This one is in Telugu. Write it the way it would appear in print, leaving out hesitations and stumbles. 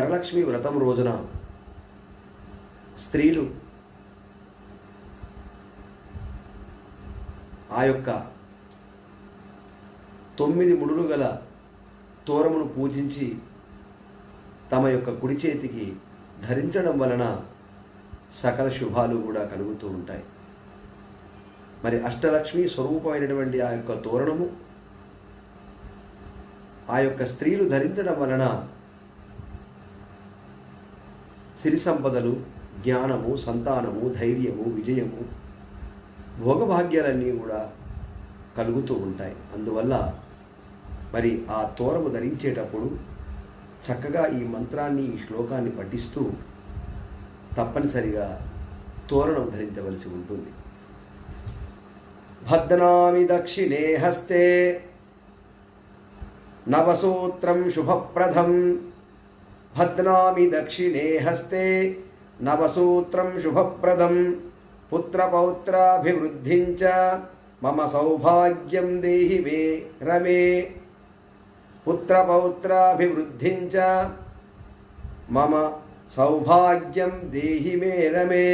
వరలక్ష్మి వ్రతం రోజున స్త్రీలు ఆ యొక్క 9 ముడులు గల తోరమును పూజించి తమ యొక్క కుడి చేతికి ధరించడం వలన సకల శుభాలు కూడా కలుగుతూ ఉంటాయి. మరి అష్టలక్ష్మి స్వరూపమైనటువంటి ఆ యొక్క తోరణము ఆ యొక్క స్త్రీలు ధరించడం వలన సిరి సంపదలు, జ్ఞానము, సంతానము, ధైర్యము, విజయము, భోగభాగ్యాలన్నీ కూడా కలుగుతూ ఉంటాయి. అందువల్ల మరి ఆ తోరము ధరించేటప్పుడు చక్కగా ఈ మంత్రాన్ని, ఈ శ్లోకాన్ని పఠిస్తూ తప్పనిసరిగా తోరణం ధరించవలసి ఉంటుంది. భద్నామి దక్షిణే హస్తే నవసూత్రం శుభప్రదం. భద్నామి దక్షిణే హస్తే నవసూత్రం శుభప్రదం. పుత్రపౌత్రాభివృద్ధించ మమ సౌభాగ్యం దేహి మే రమే. పుత్రపౌత్రాభివృద్ధించ మమ సౌభాగ్యం దేహి మే రమే.